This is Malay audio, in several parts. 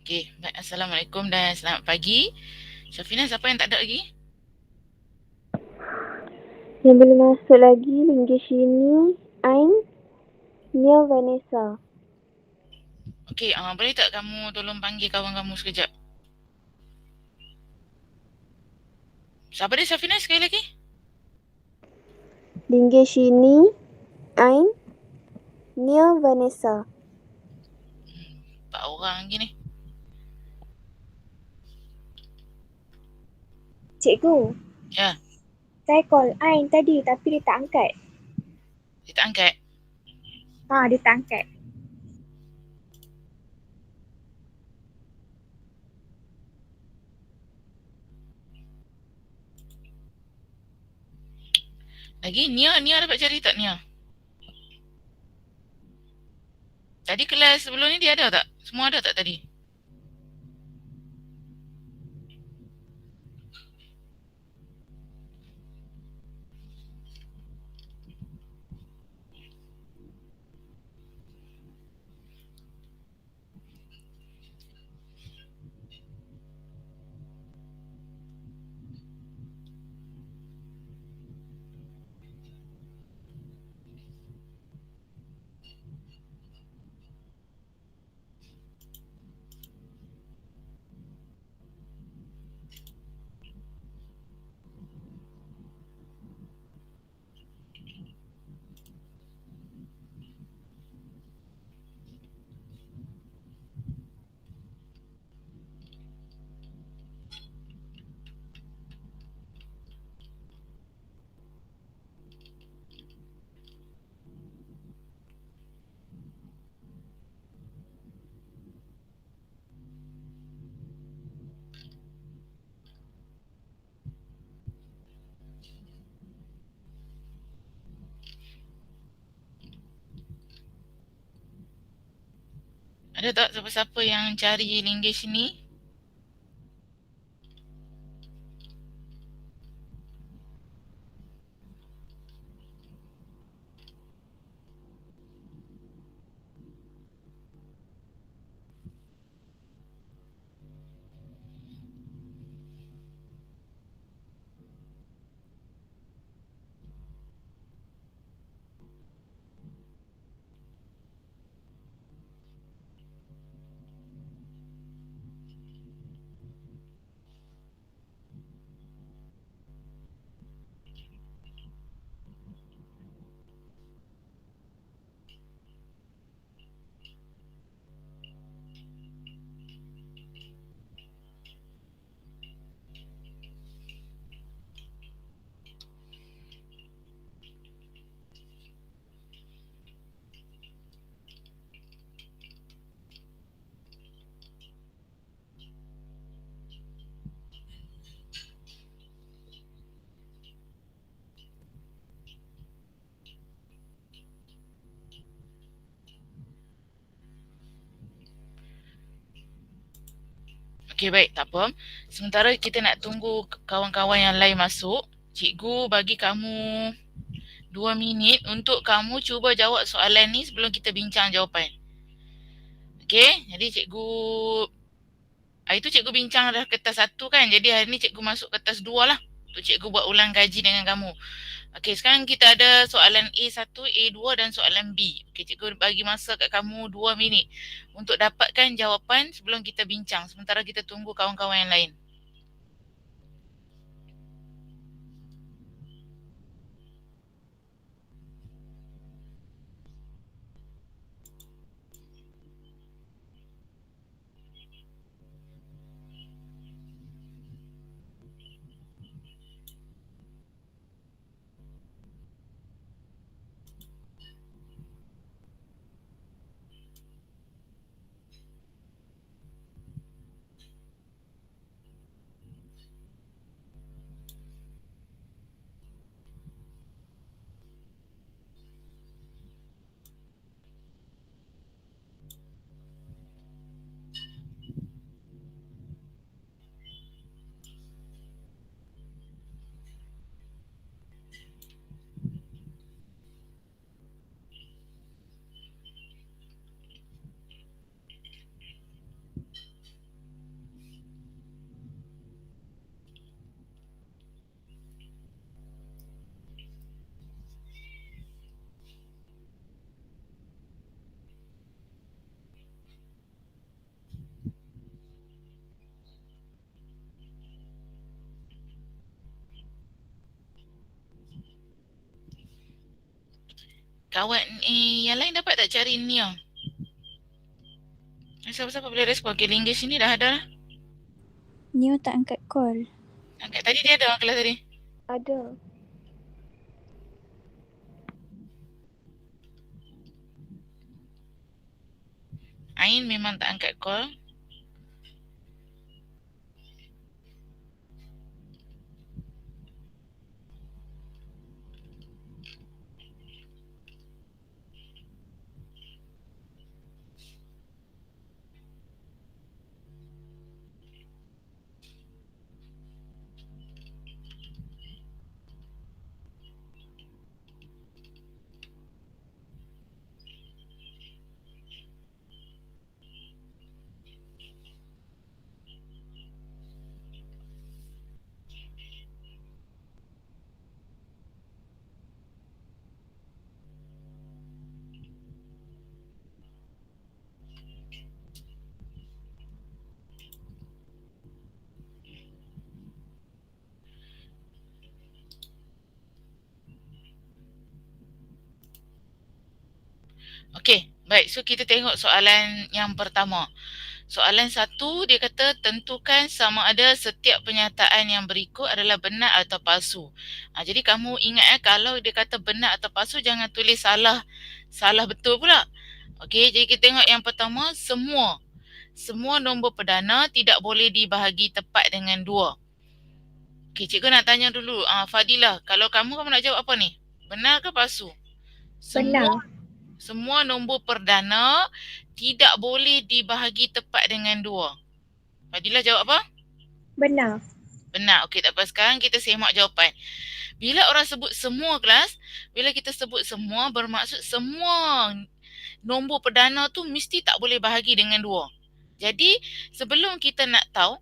Okey, baik. Assalamualaikum dan selamat pagi. Syafina, siapa yang tak ada lagi? Yang boleh masuk lagi Linggeshini, Ain, Nia Vanessa. Okey, boleh tak kamu tolong panggil kawan kamu sekejap? Siapa dia Syafina sekali lagi? Linggeshini, Ain, Nia Vanessa. 4 orang lagi ni. Cikgu, Ya, saya call Ain tadi tapi dia tak angkat. dia tak angkat. Dia tak angkat. Lagi, Nia dapat cari tak Nia? Tadi kelas sebelum ni dia ada tak? Semua ada tak tadi? Ada tak siapa-siapa yang cari linggis ni? Okey, baik, tak apa. Sementara kita nak tunggu kawan-kawan yang lain masuk, cikgu bagi kamu 2 minit untuk kamu cuba jawab soalan ni sebelum kita bincang jawapan. Okey, jadi hari tu cikgu bincang dah kertas 1 kan, jadi hari ni cikgu masuk kertas 2 lah untuk cikgu buat ulang kaji dengan kamu. Okey, sekarang kita ada soalan A1, A2 dan soalan B. Okey, cikgu bagi masa kat kamu 2 minit untuk dapatkan jawapan sebelum kita bincang. Sementara kita tunggu kawan-kawan yang lain. kawan yang lain dapat tak cari Nia? Siapa-siapa boleh respon? Okay, Linggis ni dah ada lah. Neo tak angkat call. Angkat tadi dia ada kelas tadi. Ada. Ain memang tak angkat call. Okey, baik. So kita tengok soalan yang pertama. Soalan 1 dia kata tentukan sama ada setiap pernyataan yang berikut adalah benar atau palsu. Jadi kamu ingat kalau dia kata benar atau palsu jangan tulis salah. Salah betul pula. Okey, jadi kita tengok yang pertama, semua nombor perdana tidak boleh dibahagi tepat dengan 2. Okey, cikgu nak tanya dulu, Fadilah, kalau kamu nak jawab apa ni? Benar ke palsu? Benar. Semua nombor perdana tidak boleh dibahagi tepat dengan 2. Fadilah jawab apa? Benar. Benar. Okey, tak apa. Sekarang kita semak jawapan. Bila orang sebut semua kelas, bila kita sebut semua bermaksud semua nombor perdana tu mesti tak boleh bahagi dengan 2. Jadi sebelum kita nak tahu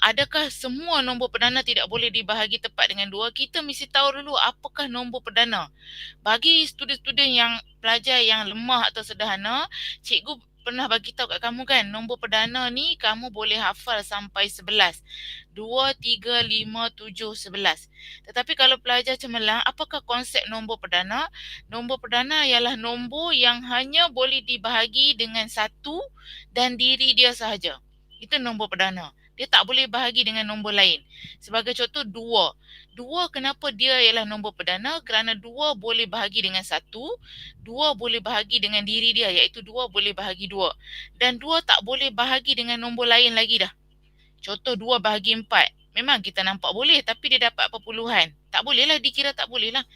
adakah semua nombor perdana tidak boleh dibahagi tepat dengan 2, kita mesti tahu dulu apakah nombor perdana. Bagi student-student yang pelajar yang lemah atau sederhana, cikgu pernah bagi tahu kat kamu kan, nombor perdana ni kamu boleh hafal sampai 11. 2, 3, 5, 7, 11. Tetapi kalau pelajar cemerlang, apakah konsep nombor perdana? Nombor perdana ialah nombor yang hanya boleh dibahagi dengan 1 dan diri dia sahaja. Itu nombor perdana. Dia tak boleh bahagi dengan nombor lain. Sebagai contoh 2. 2 kenapa dia ialah nombor perdana? Kerana 2 boleh bahagi dengan 1. 2 boleh bahagi dengan diri dia iaitu 2 boleh bahagi 2. Dan 2 tak boleh bahagi dengan nombor lain lagi dah. Contoh 2 bahagi 4. Memang kita nampak boleh tapi dia dapat perpuluhan. Tak boleh lah, dikira tak boleh lah.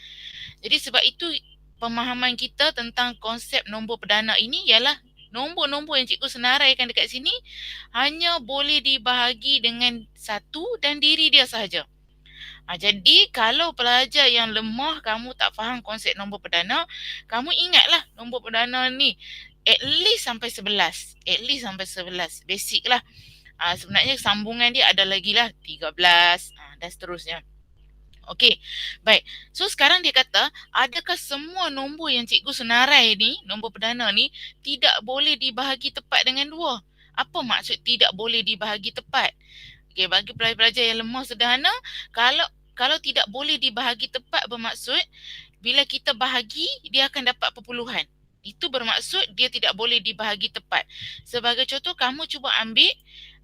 Jadi sebab itu pemahaman kita tentang konsep nombor perdana ini ialah nombor-nombor yang cikgu senaraikan dekat sini hanya boleh dibahagi dengan 1 dan diri dia sahaja. Jadi kalau pelajar yang lemah kamu tak faham konsep nombor perdana, kamu ingatlah nombor perdana ni at least sampai 11. At least sampai 11. Basic lah. Sebenarnya sambungan dia ada lagi lah 13 dan seterusnya. Okey, baik. So sekarang dia kata, adakah semua nombor yang cikgu senarai ni, nombor perdana ni, tidak boleh dibahagi tepat dengan 2? Apa maksud tidak boleh dibahagi tepat? Okey, bagi pelajar-pelajar yang lemah sederhana, kalau tidak boleh dibahagi tepat bermaksud, bila kita bahagi, dia akan dapat perpuluhan. Itu bermaksud dia tidak boleh dibahagi tepat. Sebagai contoh, kamu cuba ambil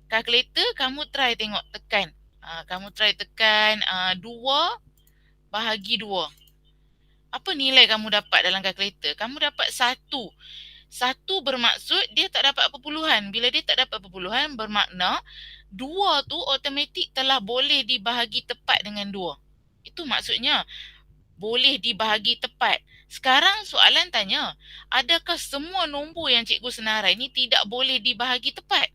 kalkulator, kamu try tengok tekan. Kamu try tekan 2 bahagi 2. Apa nilai kamu dapat dalam kalkulator? Kamu dapat 1. 1 bermaksud dia tak dapat perpuluhan. Bila dia tak dapat perpuluhan bermakna 2 tu automatik telah boleh dibahagi tepat dengan 2. Itu maksudnya boleh dibahagi tepat. Sekarang soalan tanya, adakah semua nombor yang cikgu senarai ni tidak boleh dibahagi tepat?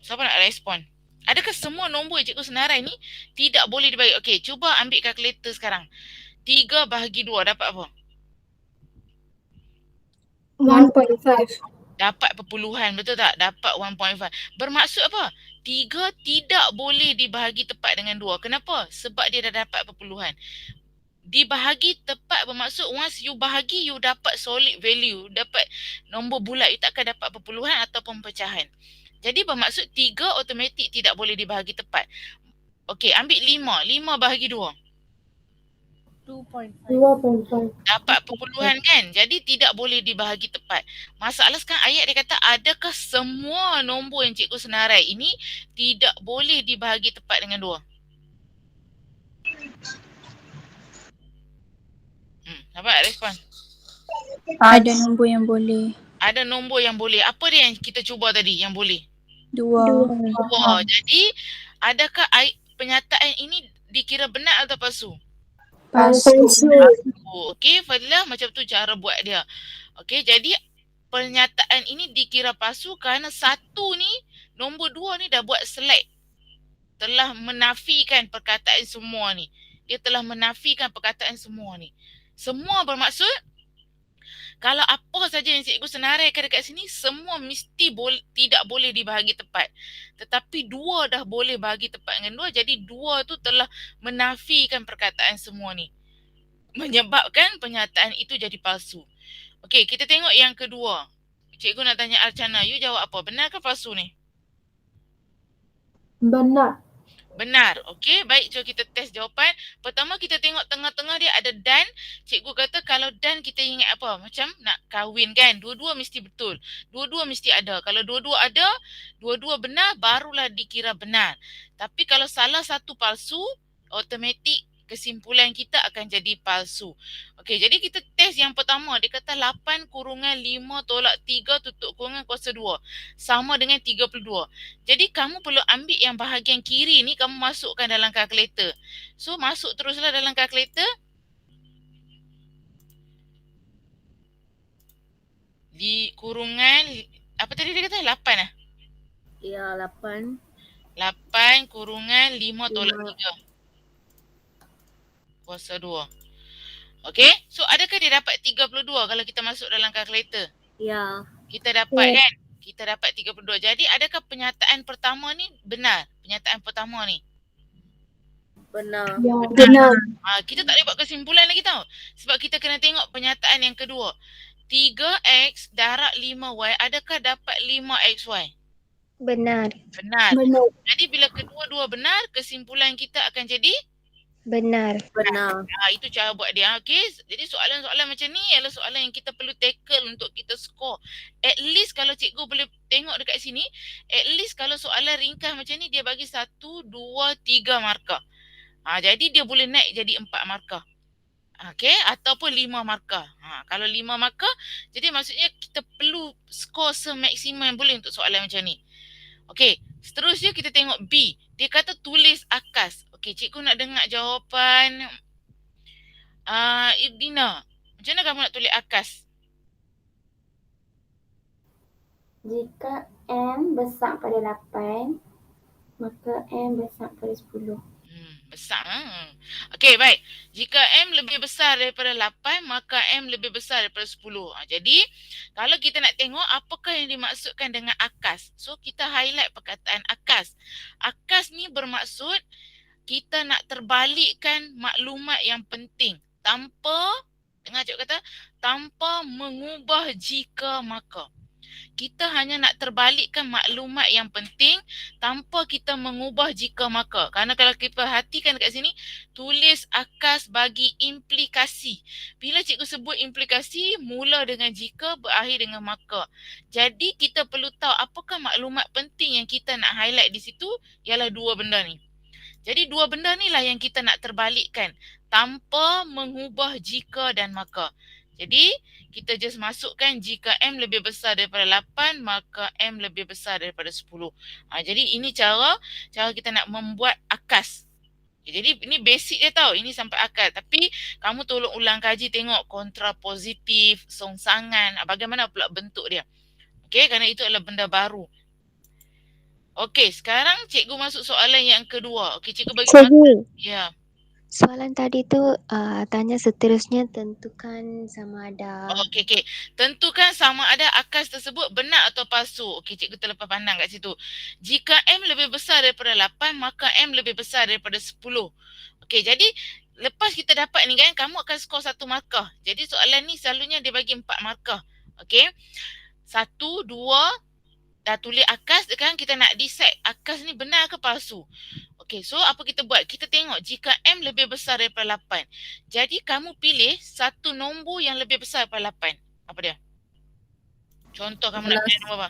Siapa nak respon? Adakah semua nombor yang cikgu senarai ni tidak boleh dibahagi? Okey, cuba ambil kalkulator sekarang. 3 bahagi 2 dapat apa? 1.5. Dapat perpuluhan, betul tak? Dapat 1.5. Bermaksud apa? 3 tidak boleh dibahagi tepat dengan 2. Kenapa? Sebab dia dah dapat perpuluhan. Dibahagi tepat bermaksud once you bahagi, you dapat solid value. Dapat nombor bulat, you takkan dapat perpuluhan ataupun pecahan. Jadi bermaksud 3 automatik tidak boleh dibahagi tepat. Okey, ambil 5. 5 bahagi 2. 2.5. Dapat perpuluhan kan? Jadi tidak boleh dibahagi tepat. Masalah sekarang ayat dia kata adakah semua nombor yang cikgu senarai ini tidak boleh dibahagi tepat dengan 2? Nampak respon? Ada nombor yang boleh. Ada nombor yang boleh. Apa dia yang kita cuba tadi yang boleh? 2. 2. Jadi adakah penyataan ini dikira benar atau palsu? Palsu. Okey, Fadilah, macam tu cara buat dia. Okey, jadi pernyataan ini dikira palsu kerana 1 ni, nombor 2 ni dah buat select. Telah menafikan perkataan semua ni. Dia telah menafikan perkataan semua ni. Semua bermaksud kalau apa saja yang cikgu senaraikan dekat sini, semua mesti tidak boleh dibahagi tepat. Tetapi 2 dah boleh bahagi tepat dengan 2, jadi 2 tu telah menafikan perkataan semua ni. Menyebabkan pernyataan itu jadi palsu. Okey, kita tengok yang kedua. Cikgu nak tanya Archana, you jawab apa? Benar ke palsu ni? Benar. Benar. Okey, baik, jom kita test jawapan. Pertama kita tengok tengah-tengah dia ada dan. Cikgu kata kalau dan kita ingat apa? Macam nak kahwin kan? Dua-dua mesti betul. Dua-dua mesti ada. Kalau dua-dua ada, dua-dua benar, barulah dikira benar. Tapi kalau salah satu palsu, automatik kesimpulan kita akan jadi palsu. Okey, jadi kita test yang pertama. Dia kata 8 kurungan 5 tolak 3 tutup kurungan kuasa 2. Sama dengan 32. Jadi kamu perlu ambil yang bahagian kiri ni, kamu masukkan dalam kalkulator. So masuk teruslah dalam kalkulator. Di kurungan, apa tadi dia kata? 8 lah? Ya, 8. 8 kurungan 5 tolak 3. Kuasa 2. Okey, so adakah dia dapat 32 kalau kita masuk dalam kalkulator? Ya. Kita dapat kan? Kita dapat 32. Jadi adakah pernyataan pertama ni benar? Pernyataan pertama ni? Benar. Ya. Benar. Kita tak boleh buat kesimpulan lagi tau. Sebab kita kena tengok pernyataan yang kedua. 3x darab 5y, adakah dapat 5xy? Benar. Benar. Benar. Jadi bila kedua-dua benar, kesimpulan kita akan jadi Benar. Benar. itu cara buat dia. Okey. Jadi soalan-soalan macam ni adalah soalan yang kita perlu tackle untuk kita score. At least kalau cikgu boleh tengok dekat sini, at least kalau soalan ringkas macam ni dia bagi 1, 2, 3 markah. Jadi dia boleh naik jadi 4 markah. Okey, ataupun 5 markah. Kalau 5 markah, jadi maksudnya kita perlu skor semaksimum yang boleh untuk soalan macam ni. Okey, seterusnya kita tengok B. Dia kata tulis akas. Okey, cikgu nak dengar jawapan Ibdina. Macam mana kamu nak tulis akas? Jika M besar pada 8, maka M besar pada 10. Besar. Okey, baik. Jika M lebih besar daripada 8, maka M lebih besar daripada 10. Jadi, kalau kita nak tengok apakah yang dimaksudkan dengan akas. So, kita highlight perkataan akas. Akas ni bermaksud kita nak terbalikkan maklumat yang penting tanpa, dengar cikgu kata, tanpa mengubah jika maka. Kita hanya nak terbalikkan maklumat yang penting tanpa kita mengubah jika maka. Kerana kalau kita perhatikan dekat sini, tulis akas bagi implikasi. Bila cikgu sebut implikasi, mula dengan jika, berakhir dengan maka. Jadi kita perlu tahu apakah maklumat penting yang kita nak highlight di situ, ialah dua benda ni. Jadi dua benda ni lah yang kita nak terbalikkan tanpa mengubah jika dan maka. Jadi kita just masukkan jika M lebih besar daripada 8, maka M lebih besar daripada 10. Jadi ini cara kita nak membuat akas. Jadi ini basic dia tau, ini sampai akal. Tapi kamu tolong ulang kaji, tengok kontrapositif, songsangan, bagaimana pula bentuk dia. Okey, kerana itu adalah benda baru. Okey, sekarang cikgu masuk soalan yang kedua. Okey, cikgu bagi Cikgu, ya. Soalan tadi tu tanya seterusnya tentukan sama ada. Okey. Tentukan sama ada akas tersebut benar atau palsu. Okey, cikgu terlepas pandang kat situ. Jika M lebih besar daripada 8, maka M lebih besar daripada 10. Okey, jadi lepas kita dapat ni kan, kamu akan skor 1 markah. Jadi soalan ni selalunya dia bagi 4 markah. Okey. 1, 2, dah tulis akas, sekarang kita nak decide akas ni benar ke palsu. Okey, so apa kita buat? Kita tengok jika M lebih besar daripada 8. Jadi kamu pilih satu nombor yang lebih besar daripada 8. Apa dia? Contoh kamu nak pilih 11. nombor apa?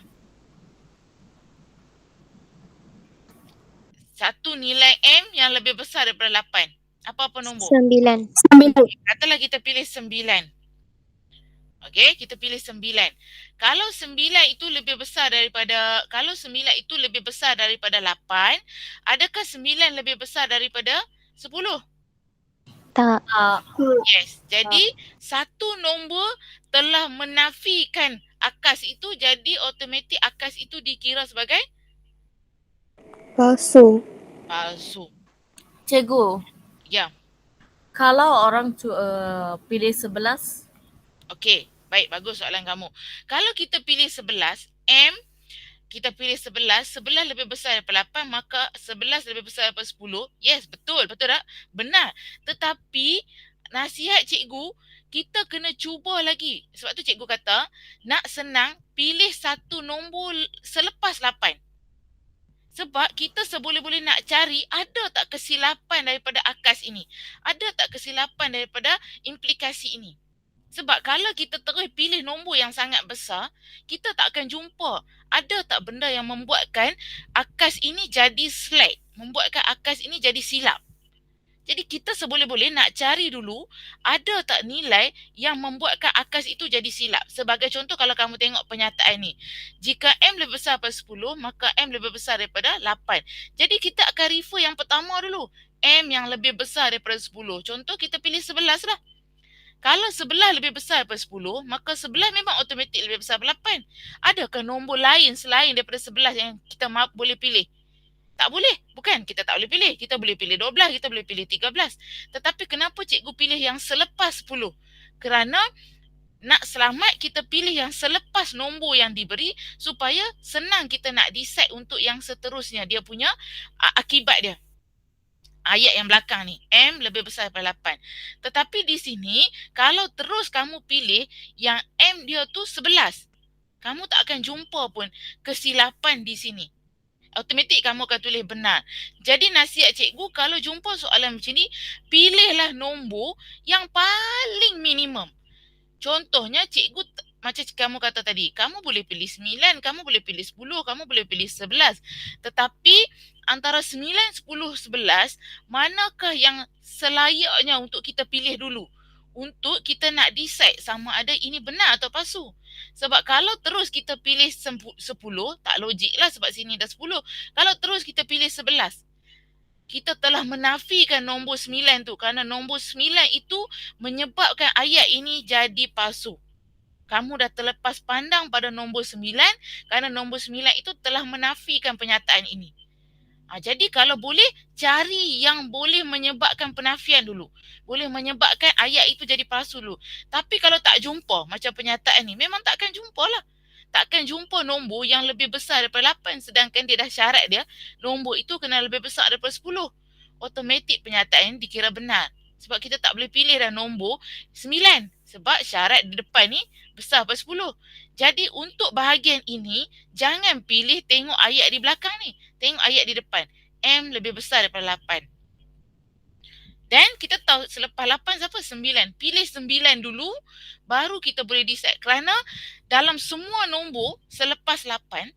Satu nilai M yang lebih besar daripada 8. Apa nombor? 9. 9. Katalah kita pilih 9. Okey, kita pilih 9. Kalau 9 itu lebih besar daripada 8, adakah 9 lebih besar daripada 10? Tak. Yes. Jadi satu nombor telah menafikan akas itu, jadi automatik akas itu dikira sebagai Palsu. palsu. Cikgu, Ya. kalau orang pilih 11, Okey, baik, bagus soalan kamu. Kalau kita pilih 11, M kita pilih 11 lebih besar daripada 8, maka 11 lebih besar daripada 10. Yes, betul tak? Benar. Tetapi nasihat cikgu, kita kena cuba lagi. Sebab tu cikgu kata, nak senang, pilih satu nombor selepas 8. Sebab kita seboleh-boleh nak cari ada tak kesilapan daripada akas ini. Ada tak kesilapan daripada implikasi ini. Sebab kalau kita terus pilih nombor yang sangat besar, kita tak akan jumpa ada tak benda yang membuatkan akas ini jadi slack, membuatkan akas ini jadi silap. Jadi kita seboleh-boleh nak cari dulu ada tak nilai yang membuatkan akas itu jadi silap. Sebagai contoh, kalau kamu tengok pernyataan ni, jika M lebih besar daripada 10, maka M lebih besar daripada 8. Jadi kita akan refer yang pertama dulu, M yang lebih besar daripada 10. Contoh kita pilih 11 lah. Kalau 11 lebih besar daripada 10, maka 11 memang automatik lebih besar daripada 8. Adakah nombor lain selain daripada 11 yang kita boleh pilih? Tak boleh. Bukan kita tak boleh pilih. Kita boleh pilih 12, kita boleh pilih 13. Tetapi kenapa cikgu pilih yang selepas 10? Kerana nak selamat, kita pilih yang selepas nombor yang diberi supaya senang kita nak decide untuk yang seterusnya. Dia punya akibat dia. Ayat yang belakang ni, M lebih besar daripada 8. Tetapi di sini, kalau terus kamu pilih yang M dia tu 11, kamu tak akan jumpa pun kesilapan di sini. Automatik kamu akan tulis benar. Jadi nasihat cikgu, kalau jumpa soalan macam ni, pilihlah nombor yang paling minimum. Contohnya cikgu macam kamu kata tadi, kamu boleh pilih 9, kamu boleh pilih 10, kamu boleh pilih 11. Tetapi antara 9, 10, 11, manakah yang selayaknya untuk kita pilih dulu? Untuk kita nak decide sama ada ini benar atau palsu. Sebab kalau terus kita pilih 10, tak logik lah sebab sini dah 10. Kalau terus kita pilih 11, kita telah menafikan nombor 9 tu, kerana nombor 9 itu menyebabkan ayat ini jadi palsu. Kamu dah terlepas pandang pada nombor 9 kerana nombor 9 itu telah menafikan pernyataan ini. Jadi kalau boleh, cari yang boleh menyebabkan penafian dulu. Boleh menyebabkan ayat itu jadi palsu dulu. Tapi kalau tak jumpa macam pernyataan ni, memang takkan jumpa lah. Takkan jumpa nombor yang lebih besar daripada 8, sedangkan dia dah syarat dia, nombor itu kena lebih besar daripada 10. Automatik pernyataan dikira benar. Sebab kita tak boleh pilih dah nombor 9. Sebab syarat di depan ni besar daripada 10. Jadi untuk bahagian ini, jangan pilih tengok ayat di belakang ni. Tengok ayat di depan. M lebih besar daripada 8. Dan kita tahu selepas 8 siapa? 9. Pilih 9 dulu, baru kita boleh decide. Kerana dalam semua nombor selepas 8,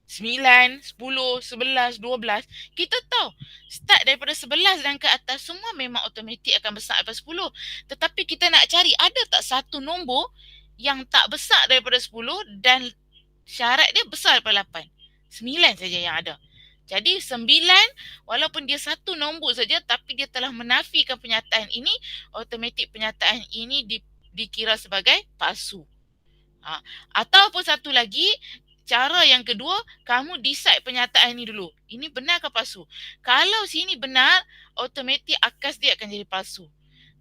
9, 10, 11, 12, kita tahu start daripada 11 dan ke atas semua memang automatik akan besar daripada 10. Tetapi kita nak cari ada tak satu nombor yang tak besar daripada 10 dan syarat dia besar daripada 8. 9 saja yang ada. Jadi 9 walaupun dia satu nombor saja tapi dia telah menafikan pernyataan ini, automatik pernyataan ini dikira sebagai palsu. Ataupun satu lagi, cara yang kedua, kamu decide pernyataan ni dulu. Ini benar ke palsu? Kalau sini benar, automatik akas dia akan jadi palsu.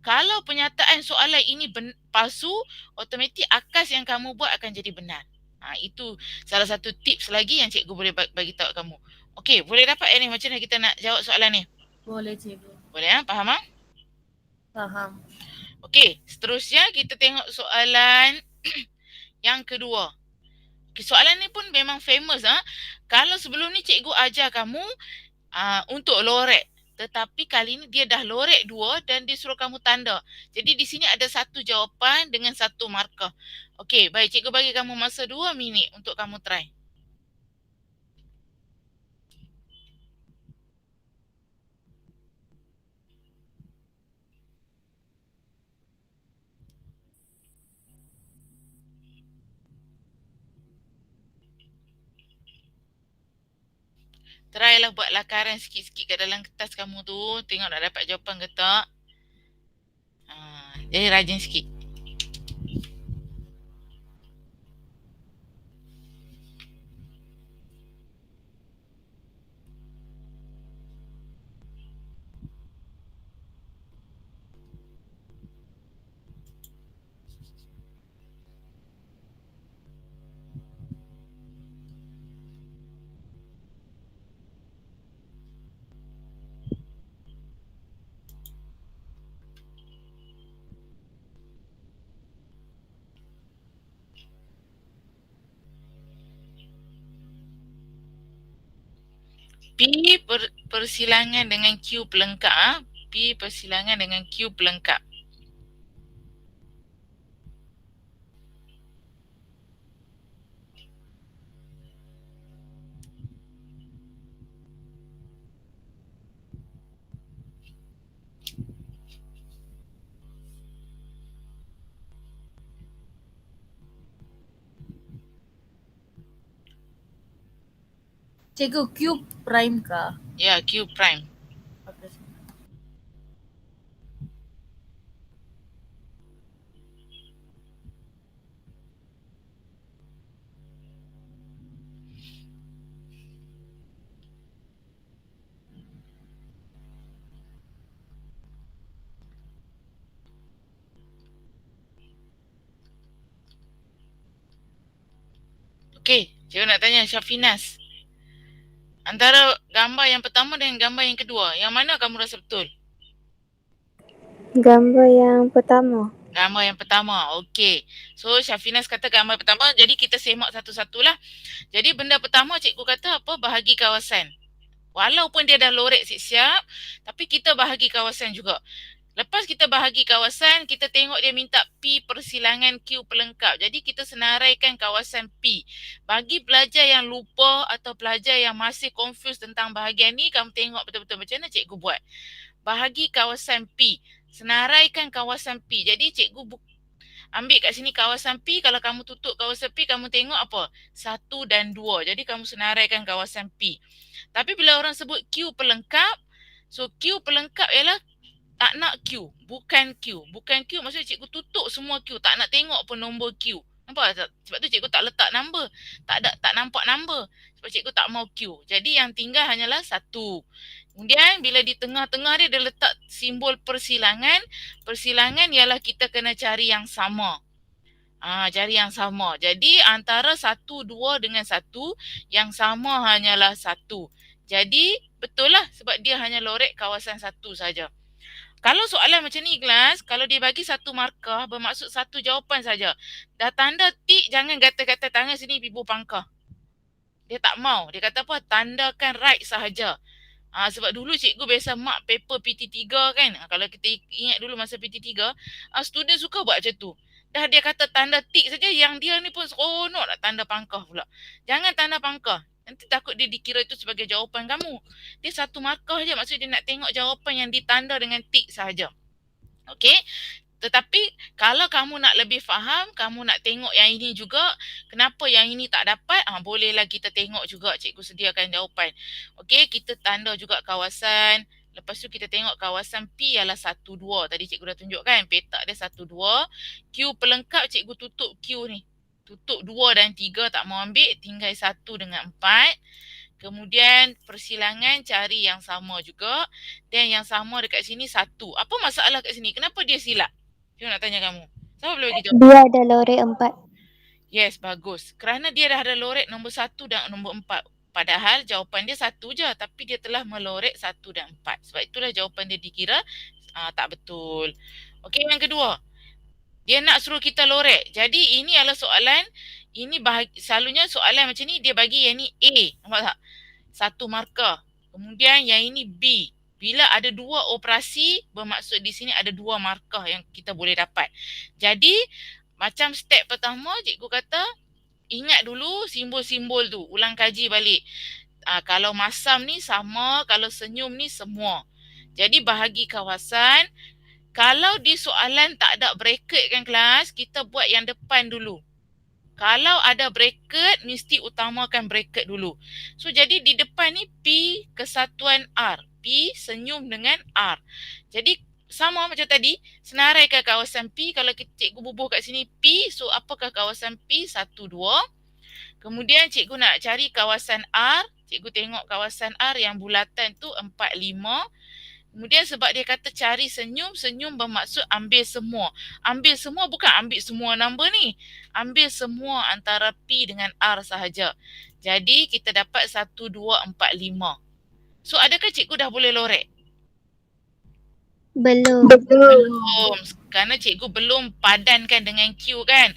Kalau pernyataan soalan ini palsu, automatik akas yang kamu buat akan jadi benar. Itu salah satu tips lagi yang cikgu boleh bagi tahu kamu. Okey, boleh dapat ni macam mana kita nak jawab soalan ni? boleh cikgu. Boleh faham Faham. Okey, seterusnya kita tengok soalan yang kedua. Okay, soalan ni pun memang famous. Kalau sebelum ni cikgu ajar kamu untuk lorek. Tetapi kali ni dia dah lorek 2 dan dia suruh kamu tanda. Jadi di sini ada satu jawapan dengan satu markah. Okey, baik, cikgu bagi kamu masa 2 minit untuk kamu try. Try lah buat lakaran sikit-sikit kat dalam kertas kamu tu. Tengok nak dapat jawapan ke tak. Jadi rajin sikit. P persilangan dengan Q pelengkap. P persilangan dengan Q pelengkap. Cikgu, Q prime kah? Ya, Q prime. Okay. Okey, cikgu nak tanya Syafinas. Antara gambar yang pertama dengan gambar yang kedua, yang mana kamu rasa betul? Gambar yang pertama. Gambar yang pertama, okey. So Syafinas kata gambar pertama, jadi kita semak satu-satulah. Jadi benda pertama cikgu kata apa? Bahagi kawasan. Walaupun dia dah lorek siap-siap, tapi kita bahagi kawasan juga. Lepas kita bahagi kawasan, kita tengok dia minta P persilangan Q pelengkap. Jadi kita senaraikan kawasan P. Bagi pelajar yang lupa atau pelajar yang masih confused tentang bahagian ni, kamu tengok betul-betul macam mana cikgu buat. Bahagi kawasan P. Senaraikan kawasan P. Jadi cikgu ambil kat sini kawasan P. Kalau kamu tutup kawasan P, kamu tengok apa? 1 dan 2. Jadi kamu senaraikan kawasan P. Tapi bila orang sebut Q pelengkap, so Q pelengkap ialah tak nak Q, bukan Q. Bukan Q maksudnya cikgu tutup semua Q, tak nak tengok pun nombor Q. Nampak tak? Sebab tu cikgu tak letak number. Tak nampak number. Sebab cikgu tak mau Q. Jadi yang tinggal hanyalah 1. Kemudian bila di tengah-tengah dia letak simbol persilangan. Persilangan ialah kita kena cari yang sama. Cari yang sama. Jadi antara 1, 2 dengan 1, yang sama hanyalah 1. Jadi betul lah sebab dia hanya lorek kawasan 1 saja. Kalau soalan macam ni kelas, kalau dia bagi satu markah bermaksud satu jawapan saja. Dah tanda tik, jangan gata-gata tangan sini ibu pangkah. Dia tak mau. Dia kata apa? Tandakan right sahaja. Sebab dulu cikgu biasa mark paper PT3 kan. Kalau kita ingat dulu masa PT3, student suka buat macam tu. Dah dia kata tanda tik saja, yang dia ni pun seronok nak tanda pangkah pula. Jangan tanda pangkah. Nanti takut dia dikira itu sebagai jawapan kamu. Dia satu markah je, maksudnya dia nak tengok jawapan yang ditanda dengan tik sahaja. Okey? Tetapi kalau kamu nak lebih faham, kamu nak tengok yang ini juga, kenapa yang ini tak dapat, bolehlah kita tengok juga, cikgu sediakan jawapan. Okey, kita tanda juga kawasan. Lepas tu kita tengok kawasan P ialah 1, 2. Tadi cikgu dah tunjukkan, petak dia 1, 2. Q pelengkap, cikgu tutup Q ni. Tutup 2 dan 3 tak mau ambil, tinggal 1 dengan 4. Kemudian persilangan cari yang sama juga. Dan yang sama dekat sini 1. Apa masalah kat sini? Kenapa dia silap? Saya nak tanya kamu. Siapa boleh bagi jawab? Dia ada lorek 4. Yes, bagus. Kerana dia dah ada lorek nombor 1 dan nombor 4. Padahal jawapan dia 1 je. Tapi dia telah melorek 1 dan 4. Sebab itulah jawapan dia dikira tak betul. Okey, yang kedua. Dia nak suruh kita lorek. Jadi ini adalah soalan, ini selalunya soalan macam ni dia bagi yang ni A. Nampak tak? 1 markah. Kemudian yang ini B. Bila ada dua operasi, bermaksud di sini ada dua markah yang kita boleh dapat. Jadi, macam step pertama, cikgu kata, ingat dulu simbol-simbol tu. Ulang kaji balik. Kalau masam ni sama, kalau senyum ni semua. Jadi, bahagi kawasan. Kalau di soalan tak ada bracket kan kelas, kita buat yang depan dulu. Kalau ada bracket, mesti utamakan bracket dulu. So, jadi di depan ni P kesatuan R. P senyum dengan R. Jadi, sama macam tadi, senaraikan kawasan P. Kalau cikgu bubuh kat sini P, so apakah kawasan P? 1, 2. Kemudian cikgu nak cari kawasan R. Cikgu tengok kawasan R yang bulatan tu 4, 5. Kemudian sebab dia kata cari senyum, senyum bermaksud ambil semua. Ambil semua bukan ambil semua nombor ni. Ambil semua antara P dengan R sahaja. Jadi kita dapat 1, 2, 4, 5. So adakah cikgu dah boleh lorek? Belum. Belum. Kerana cikgu belum padankan dengan Q kan.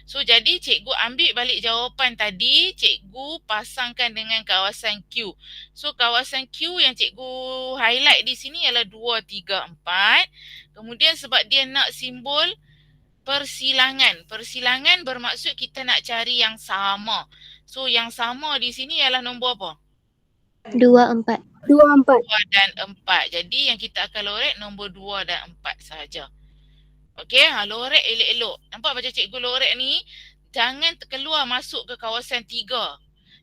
So jadi cikgu ambil balik jawapan tadi, cikgu pasangkan dengan kawasan Q. So kawasan Q yang cikgu highlight di sini ialah 2, 3, 4. Kemudian sebab dia nak simbol persilangan. Persilangan bermaksud kita nak cari yang sama. So yang sama di sini ialah nombor apa? 2, 4. 2, 4. 2 dan 4. Jadi yang kita akan lorek nombor 2 dan 4 sahaja. Okey, lorek elok-elok. Nampak macam cikgu lorek ni, jangan terkeluar masuk ke kawasan 3.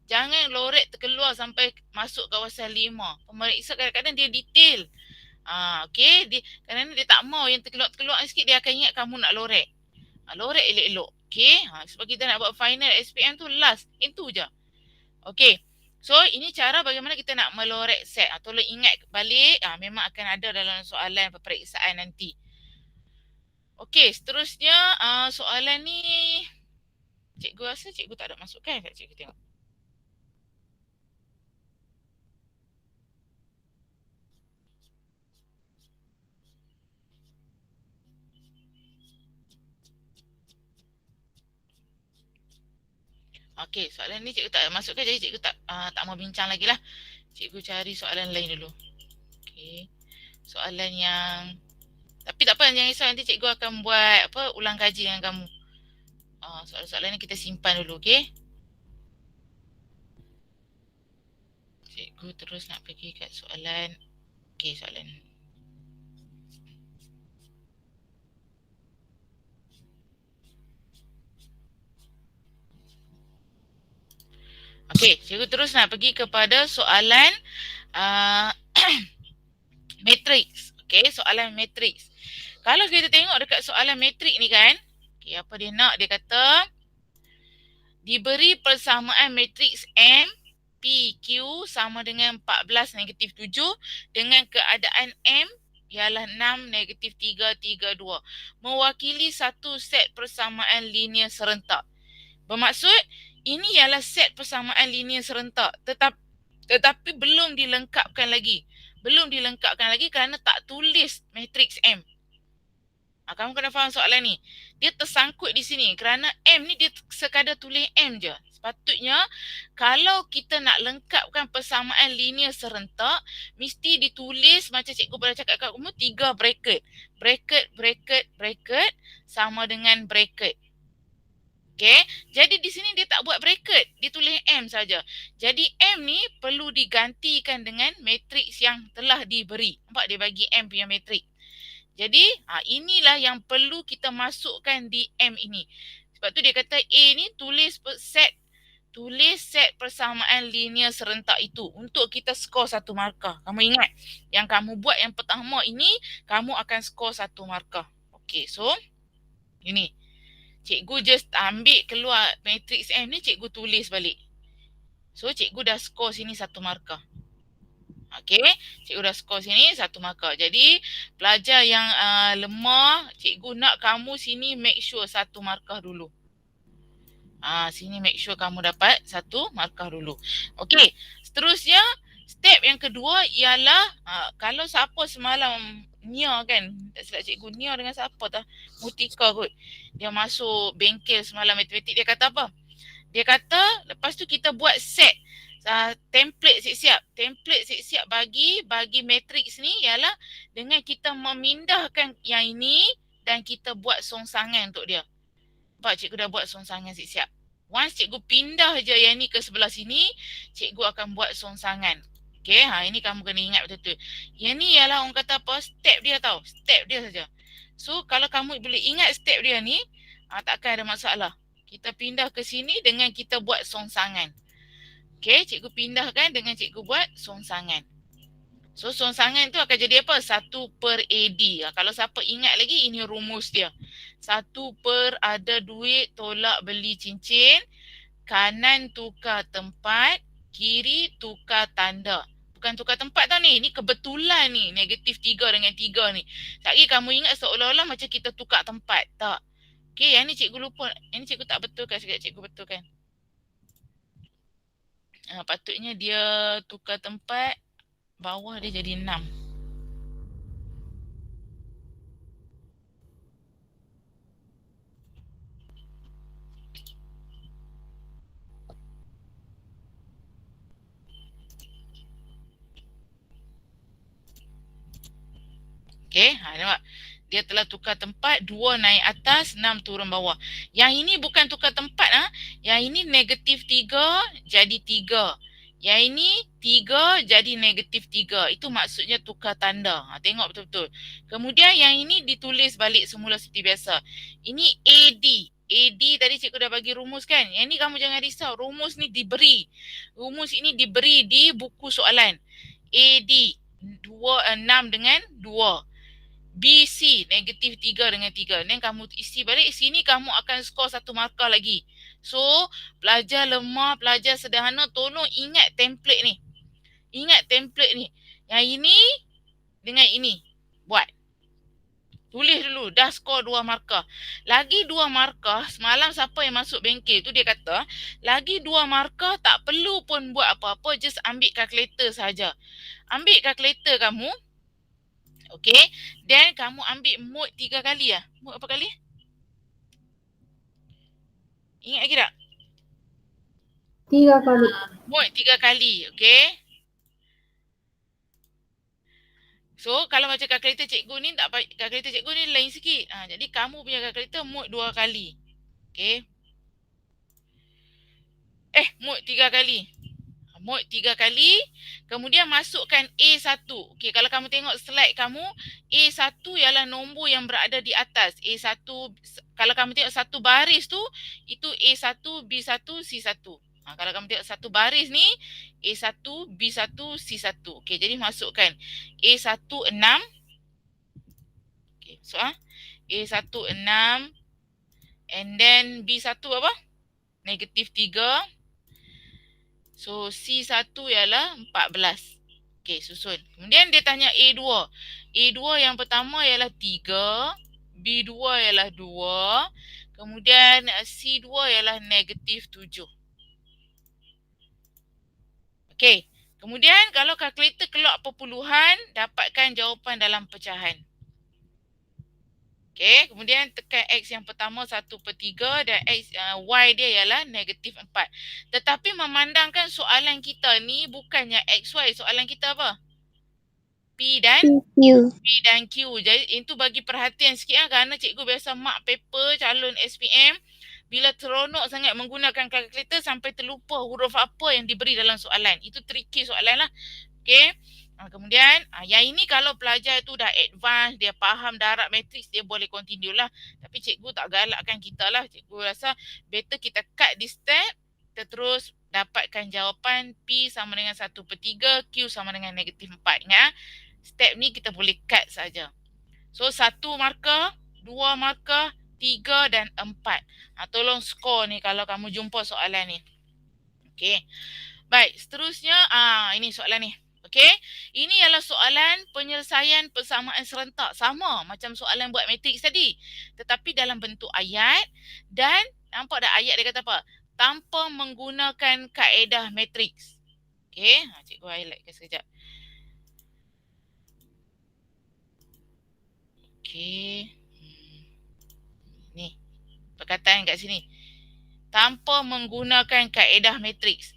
Jangan lorek terkeluar sampai masuk kawasan 5. Pemeriksa kadang-kadang dia detail. Okey, kadang-kadang dia tak mau yang terkeluar-terkeluar sikit, dia akan ingat kamu nak lorek. Lorek elok-elok. Okey, sebab kita nak buat final SPM tu last. Itu je. Okey. So, ini cara bagaimana kita nak melorek set. Tolong ingat balik. Memang akan ada dalam soalan peperiksaan nanti. Okey, seterusnya soalan ni cikgu rasa cikgu tak ada masukkan kat cikgu tengok. Okey, soalan ni cikgu tak masukkan, jadi cikgu tak mau bincang lagi lah. Cikgu cari soalan lain dulu. Okey, soalan yang tapi tak apa, jangan risau, nanti cikgu akan buat ulang kaji dengan kamu. Soalan-soalan ni kita simpan dulu, okey? Cikgu terus nak pergi kat soalan. Okey, soalan. Okey, cikgu terus nak pergi kepada soalan matrix. Okey, soalan matrix. Kalau kita tengok dekat soalan matrik ni kan, okay, apa dia nak? Dia kata, diberi persamaan matriks M, P, Q sama dengan 14, negatif 7 dengan keadaan M ialah 6, negatif 3, 3, 2. Mewakili satu set persamaan linear serentak. Bermaksud, ini ialah set persamaan linear serentak tetapi belum dilengkapkan lagi. Belum dilengkapkan lagi kerana tak tulis matriks M. Kamu kena faham soalan ni. Dia tersangkut di sini kerana M ni dia sekadar tulis M je. Sepatutnya kalau kita nak lengkapkan persamaan linear serentak, mesti ditulis macam cikgu pernah cakap kat kamu, 3 bracket. Bracket, bracket, bracket sama dengan bracket. Okay, jadi di sini dia tak buat bracket, dia tulis M saja. Jadi M ni perlu digantikan dengan matriks yang telah diberi. Nampak dia bagi M punya matriks. Jadi inilah yang perlu kita masukkan di M ini. Sebab tu dia kata A ni tulis set persamaan linear serentak itu untuk kita skor 1 markah. Kamu ingat yang kamu buat yang pertama ini, kamu akan skor 1 markah. Okay, so ini. Cikgu just ambil keluar matriks M ni, cikgu tulis balik. So cikgu dah skor sini 1 markah. Okey, cikgu dah skor sini 1 markah. Jadi pelajar yang lemah, cikgu nak kamu sini make sure 1 markah dulu. Sini make sure kamu dapat 1 markah dulu. Okey, seterusnya step yang kedua ialah kalau siapa semalam Nia kan, tak silap cikgu, Nia dengan siapa tah? Mutika kot. Dia masuk bengkel semalam matematik, dia kata apa? Dia kata lepas tu kita buat set template siap-siap. Template siap-siap bagi matrix ni ialah dengan kita memindahkan yang ini dan kita buat songsangan untuk dia. Nampak cikgu dah buat songsangan siap-siap. Once cikgu pindah je yang ni ke sebelah sini, cikgu akan buat songsangan. Okay, ini kamu kena ingat betul-betul. Yang ni ialah orang kata apa? Step dia tau. Step dia saja. So, kalau kamu boleh ingat step dia ni, takkan ada masalah. Kita pindah ke sini dengan kita buat songsangan. Okay, cikgu pindahkan dengan cikgu buat songsangan. So, songsangan tu akan jadi apa? 1/AD. Kalau siapa ingat lagi, ini rumus dia. 1/, ada duit, tolak beli cincin. Kanan tukar tempat, kiri tukar tanda. Bukan tukar tempat tau ni. Ini kebetulan ni. -3 dengan 3 ni. Tak lagi kamu ingat seolah-olah macam kita tukar tempat. Tak. Okay, yang ni cikgu lupa. Yang ni cikgu tak betulkan. Sekejap cikgu betulkan. Patutnya dia tukar tempat. Bawah dia jadi 6. Okay, nampak? Dia telah tukar tempat, 2 naik atas, 6 turun bawah. Yang ini bukan tukar tempat. Yang ini -3 jadi 3. Yang ini 3 jadi -3. Itu maksudnya tukar tanda. Tengok betul-betul. Kemudian yang ini ditulis balik semula seperti biasa. Ini AD. AD tadi cikgu dah bagi rumus kan. Yang ni kamu jangan risau. Rumus ni diberi. Rumus ini diberi di buku soalan. AD 6 dengan 2. BC -3 dengan 3. Dan kamu isi balik. Sini kamu akan skor 1 markah lagi. So, pelajar lemah, pelajar sederhana, tolong ingat template ni. Ingat template ni. Yang ini dengan ini. Buat. Tulis dulu. Dah skor 2 markah. Lagi 2 markah. Semalam siapa yang masuk bengkel tu dia kata, lagi 2 markah tak perlu pun buat apa-apa. Just ambil kalkulator saja. Ambil kalkulator kamu. Okay. Dan kamu ambil mod 3 kali lah. Mod apa kali? Ingat lagi tak? 3 kali. Mod 3 kali. Okay. So, kalau macam kalkulator cikgu ni, kalkulator cikgu ni lain sikit. Jadi, kamu punya kalkulator mod 2 kali. Okay. Mod 3 kali. Mod 3 kali. Kemudian masukkan A1. Okay, kalau kamu tengok slide kamu, A1 ialah nombor yang berada di atas. A1, kalau kamu tengok satu baris tu, itu A1, B1, C1. Kalau kamu tengok satu baris ni, A1, B1, C1. Okay, jadi masukkan A1 6. Okay, so A1 6. And then B1 apa? -3. So C1 ialah 14. Okay, susun. Kemudian dia tanya A2. A2 yang pertama ialah 3. B2 ialah 2. Kemudian C2 ialah -7. Okay. Kemudian kalau kalkulator keluar perpuluhan, dapatkan jawapan dalam pecahan. Okay, kemudian tekan X yang pertama 1/3 dan X, Y dia ialah -4. Tetapi memandangkan soalan kita ni bukannya XY, soalan kita apa? P dan Q. Jadi itu bagi perhatian sikit kerana cikgu biasa mark paper calon SPM bila teronok sangat menggunakan kalkulator sampai terlupa huruf apa yang diberi dalam soalan. Itu tricky soalan lah. Okay. Kemudian yang ini kalau pelajar tu dah advance, dia faham darab matrix, dia boleh continue lah. Tapi cikgu tak galakkan kita lah. Cikgu rasa better kita cut this step, kita terus dapatkan jawapan P sama dengan 1/3, Q sama dengan -4. Ingat, step ni kita boleh cut saja. So 1 markah, 2 markah, 3 dan 4. Tolong skor ni kalau kamu jumpa soalan ni. Okay. Baik, seterusnya ini soalan ni. Okay, ini ialah soalan penyelesaian persamaan serentak. Sama macam soalan buat matriks tadi. Tetapi dalam bentuk ayat dan nampak dah ayat dia kata apa? Tanpa menggunakan kaedah matriks. Okay, cikgu highlightkan sekejap. Okay. Ni, perkataan kat sini. tanpa menggunakan kaedah matriks.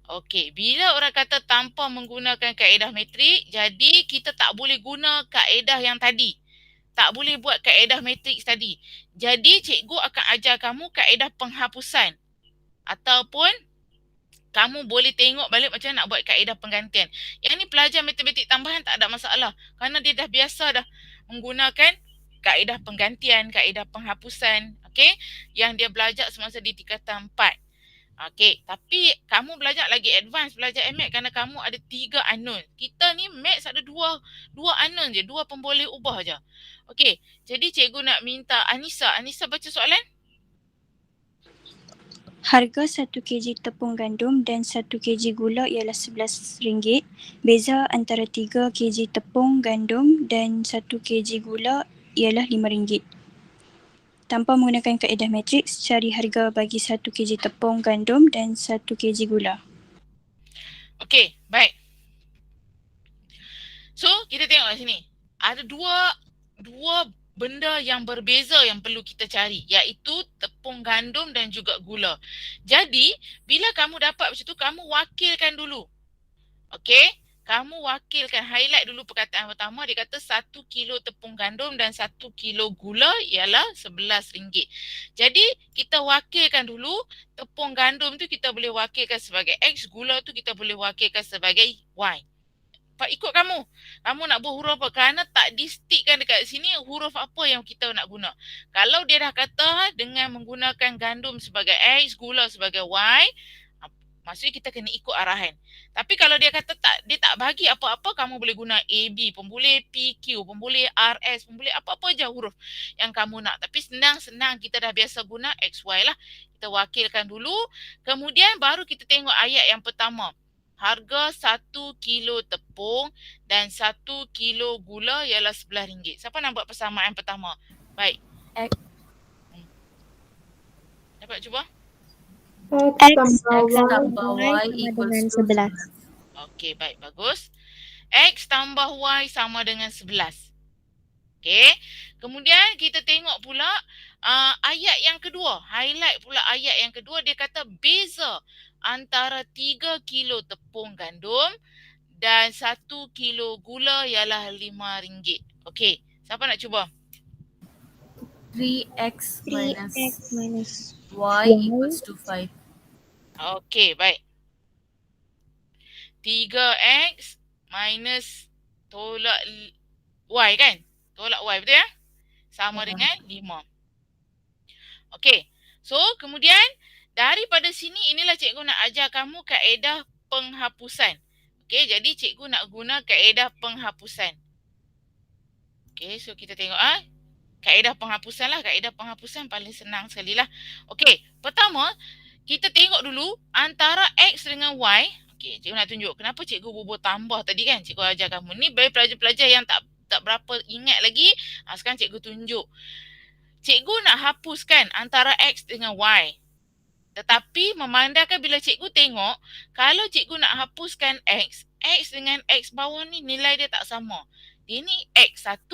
Okey, bila orang kata tanpa menggunakan kaedah matrik, jadi kita tak boleh guna kaedah yang tadi. Tak boleh buat kaedah matriks tadi. Jadi cikgu akan ajar kamu kaedah penghapusan. Ataupun kamu boleh tengok balik macam nak buat kaedah penggantian. Yang ni pelajar matematik tambahan tak ada masalah. Kerana dia dah biasa dah menggunakan kaedah penggantian, kaedah penghapusan. Okey, yang dia belajar semasa di tingkatan 4. Okey, tapi kamu belajar lagi advance, belajar MX kerana kamu ada 3 unknown. Kita ni maths ada dua unknown je, 2 pemboleh ubah je. Okey, jadi cikgu nak minta Anissa baca soalan. Harga 1 kg tepung gandum dan 1 kg gula ialah RM11. Beza antara 3 kg tepung gandum dan 1 kg gula ialah RM5. Tanpa menggunakan kaedah matriks, cari harga bagi 1 kg tepung gandum dan 1 kg gula. Okey, baik. So, kita tengok kat sini. Ada dua benda yang berbeza yang perlu kita cari, iaitu tepung gandum dan juga gula. Jadi, bila kamu dapat macam tu, kamu wakilkan dulu. Okey? Kamu wakilkan, highlight dulu perkataan pertama. Dia kata 1 kilo tepung gandum dan 1 kilo gula ialah RM11. Jadi kita wakilkan dulu, tepung gandum tu kita boleh wakilkan sebagai X, gula tu kita boleh wakilkan sebagai Y. Ikut kamu. Kamu nak buat huruf apa? Kerana tak distikkan dekat sini huruf apa yang kita nak guna. Kalau dia dah kata dengan menggunakan gandum sebagai X, gula sebagai Y, maksudnya kita kena ikut arahan. Tapi kalau dia kata dia tak bagi apa-apa, kamu boleh guna AB, pemboleh PQ, pemboleh RS, pemboleh apa-apa je huruf yang kamu nak. Tapi senang-senang kita dah biasa guna XY lah. Kita wakilkan dulu. Kemudian baru kita tengok ayat yang pertama. Harga 1 kilo tepung dan 1 kilo gula ialah RM11. Siapa nak buat persamaan pertama? Baik. X. Dapat cuba? X tambah Y equals to 11. Okey, baik, bagus. X tambah Y sama dengan 11. Okey. Kemudian kita tengok pula ayat yang kedua. Highlight pula ayat yang kedua. Dia kata beza antara 3 kilo tepung gandum dan 1 kilo gula ialah RM5. Okey, siapa nak cuba? 3x minus -. y equals to 5. Okey, baik. 3x minus tolak y kan? Tolak y, betul ya? Sama dengan 5. Okey. So, kemudian daripada sini inilah cikgu nak ajar kamu kaedah penghapusan. Okey, jadi cikgu nak guna kaedah penghapusan. Okey, so kita tengok kaedah penghapusan lah. Kaedah penghapusan paling senang sekali lah. Okey, pertama kita tengok dulu antara X dengan Y. Okey, cikgu nak tunjuk kenapa cikgu bubuh tambah tadi kan. Cikgu ajar kamu. Ni bagi pelajar-pelajar yang tak berapa ingat lagi. Sekarang cikgu tunjuk. Cikgu nak hapuskan antara X dengan Y. Tetapi memandangkan bila cikgu tengok, kalau cikgu nak hapuskan X dengan X bawah ni nilai dia tak sama. Dia ni X1.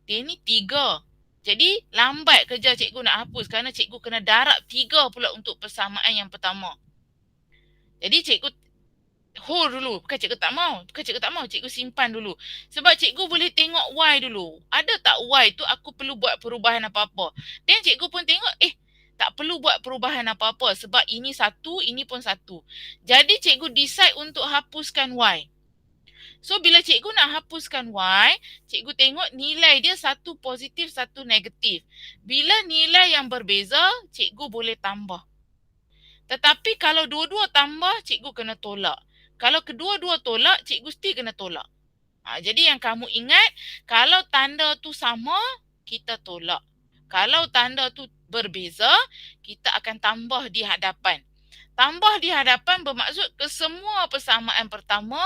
Dia ni 3. Jadi lambat kerja cikgu nak hapus kerana cikgu kena darab 3 pula untuk persamaan yang pertama. Jadi cikgu hold dulu. Bukan cikgu tak mau. Cikgu simpan dulu. Sebab cikgu boleh tengok Y dulu. Ada tak Y tu aku perlu buat perubahan apa-apa. Dan cikgu pun tengok tak perlu buat perubahan apa-apa. Sebab ini 1, ini pun 1. Jadi cikgu decide untuk hapuskan Y. So bila cikgu nak hapuskan Y, cikgu tengok nilai dia 1 positif, 1 negatif. Bila nilai yang berbeza, cikgu boleh tambah. Tetapi kalau dua-dua tambah, cikgu kena tolak. Kalau kedua-dua tolak, cikgu mesti kena tolak. Jadi yang kamu ingat, kalau tanda tu sama, kita tolak. Kalau tanda tu berbeza, kita akan tambah di hadapan. Tambah di hadapan bermaksud kesemua persamaan pertama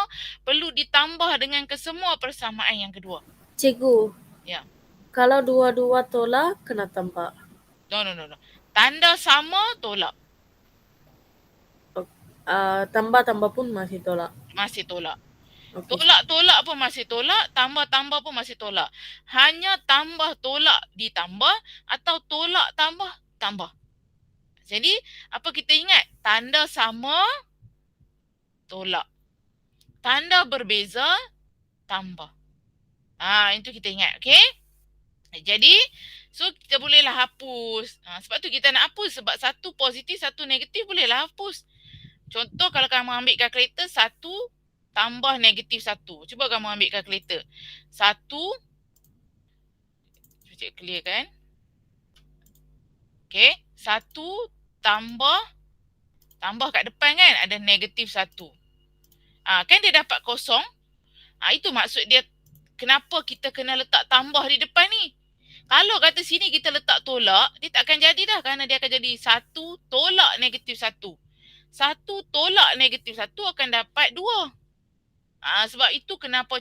perlu ditambah dengan kesemua persamaan yang kedua. Cikgu. Ya. Kalau dua-dua tolak, kena tambah. No. Tanda sama, tolak. Tambah-tambah pun masih tolak. Masih tolak. Okay. Tolak-tolak pun masih tolak, tambah-tambah pun masih tolak. Hanya tambah tolak ditambah atau tolak tambah tambah. Jadi apa kita ingat? Tanda sama, tolak. Tanda berbeza, tambah. Itu kita ingat, okey? Jadi, so kita bolehlah hapus. Sebab tu kita nak hapus. Sebab satu positif, satu negatif bolehlah hapus. Contoh kalau kamu ambil kalkulator, 1 tambah negatif 1. Cuba kamu ambil kalkulator. 1, cuba clear kan? Okey, 1 tambah kat depan kan ada negatif 1. Kan dia dapat kosong. Itu maksud dia kenapa kita kena letak tambah di depan ni. Kalau kata sini kita letak tolak, dia tak akan jadi dah kerana dia akan jadi 1 tolak negatif 1. 1 tolak negatif 1 akan dapat 2. Sebab itu kenapa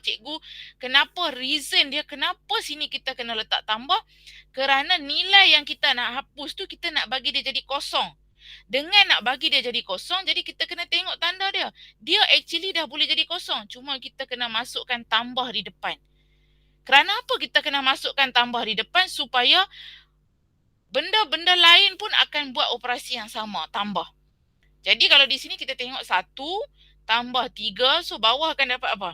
kenapa reason dia kenapa sini kita kena letak tambah. Kerana nilai yang kita nak hapus tu kita nak bagi dia jadi kosong. Dengan nak bagi dia jadi kosong, jadi kita kena tengok tanda dia. Dia actually dah boleh jadi kosong. Cuma kita kena masukkan tambah di depan. Kerana apa kita kena masukkan tambah di depan? Supaya benda-benda lain pun akan buat operasi yang sama, tambah. Jadi kalau di sini kita tengok 1 tambah 3, so bawah akan dapat apa?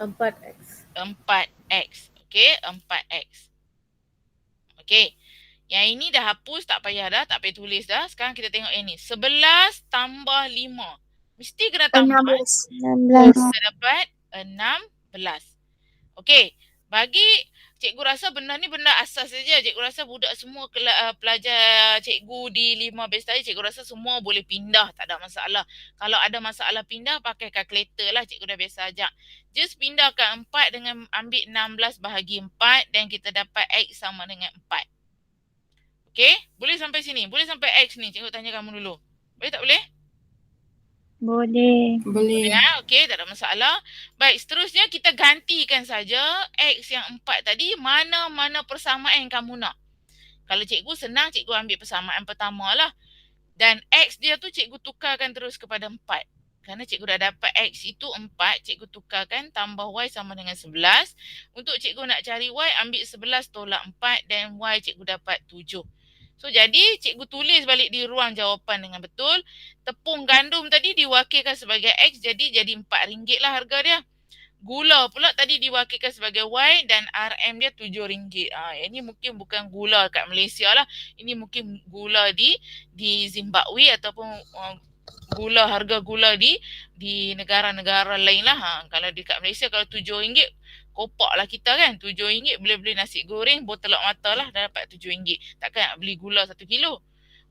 4x. 4x. Okey, 4x. Okey. Yang ini dah hapus, tak payah dah, tak payah tulis dah. Sekarang kita tengok yang ni. 11 tambah 5. Mesti kena tambah. 16. Kita dapat 16. Okey. Bagi cikgu rasa benda ni benda asas saja. Cikgu rasa budak semua pelajar cikgu di 5 base tadi, cikgu rasa semua boleh pindah, tak ada masalah. Kalau ada masalah pindah, pakai kalkulator lah, cikgu dah biasa ajak. Just pindahkan 4 dengan ambil 16 bahagi 4 dan kita dapat x sama dengan 4. Okey, boleh sampai sini? Boleh sampai x ni? Cikgu tanya kamu dulu. Boleh tak boleh? Boleh. Boleh. Okey, tak ada masalah. Baik, seterusnya kita gantikan saja x yang 4 tadi mana-mana persamaan yang kamu nak. Kalau cikgu senang, cikgu ambil persamaan pertama lah. Dan x dia tu cikgu tukarkan terus kepada 4. Kerana cikgu dah dapat x itu 4, cikgu tukarkan tambah y sama dengan 11. Untuk cikgu nak cari y, ambil 11 tolak 4 dan y cikgu dapat 7. So jadi cikgu tulis balik di ruang jawapan dengan betul. Tepung gandum tadi diwakilkan sebagai X, jadi RM4 lah harga dia. Gula pula tadi diwakilkan sebagai Y dan RM dia RM7. Ini mungkin bukan gula kat Malaysia lah. Ini mungkin gula di Zimbabwe ataupun harga gula di negara-negara lain lah. Kalau di kat Malaysia kalau RM7, kopak lah kita kan. RM7 boleh beli nasi goreng, botol lok mata lah dah dapat RM7. Takkan nak beli gula 1 kilo.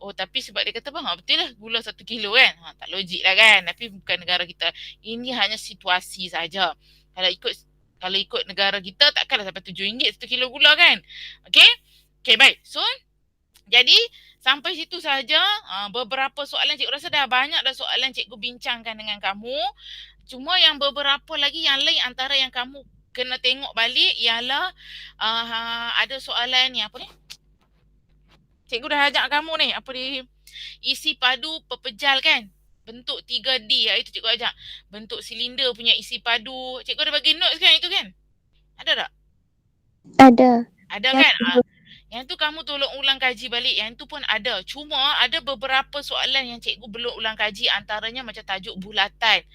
Tapi sebab dia kata bang, betul lah gula 1 kilo kan. Tak logik lah kan. Tapi bukan negara kita. Ini hanya situasi saja. Kalau ikut negara kita takkanlah sampai RM7 1 kilo gula kan. Okay, baik. So, jadi sampai situ saja. Beberapa soalan cikgu rasa dah banyak dah soalan cikgu bincangkan dengan kamu. Cuma yang beberapa lagi yang lain antara yang kamu kena tengok balik ialah ada soalan ni apa ni? Cikgu dah ajak kamu ni apa ni? Isi padu pepejal kan? Bentuk 3D itu cikgu ajak. Bentuk silinder punya isi padu. Cikgu ada bagi notes kan itu kan? Ada tak? Ada. Ada kan? Yang tu kamu tolong ulang kaji balik. Yang tu pun ada. Cuma ada beberapa soalan yang cikgu belum ulang kaji. Antaranya macam tajuk bulatan.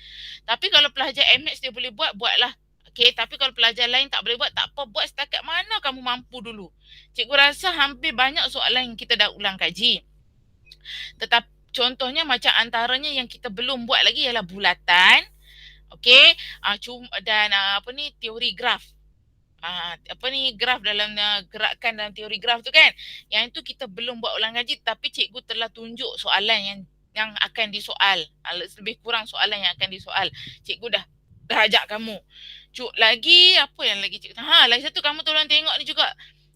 Tapi kalau pelajar MX dia boleh buatlah. Okay, tapi kalau pelajar lain tak boleh buat, tak apa. Buat setakat mana kamu mampu dulu. Cikgu rasa hampir banyak soalan yang kita dah ulang kaji. Tetapi contohnya macam antaranya yang kita belum buat lagi ialah bulatan. Okay, dan teori graf. Graf dalam gerakan dalam teori graf tu kan. Yang itu kita belum buat ulang kaji tapi cikgu telah tunjuk soalan yang akan disoal. Lebih kurang soalan yang akan disoal. Cikgu dah ajak kamu. Lagi apa yang lagi cikgu? Lagi satu kamu tolong tengok ni juga.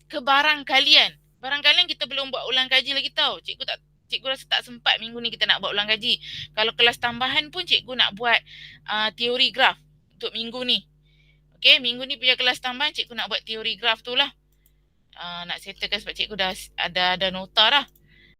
Kebarangkalian. Barangkalian kita belum buat ulang kaji lagi tau. Cikgu rasa tak sempat minggu ni kita nak buat ulang kaji. Kalau kelas tambahan pun cikgu nak buat teori graf untuk minggu ni. Okay, minggu ni punya kelas tambahan cikgu nak buat teori graf tu lah. Nak settlekan sebab cikgu dah ada nota dah.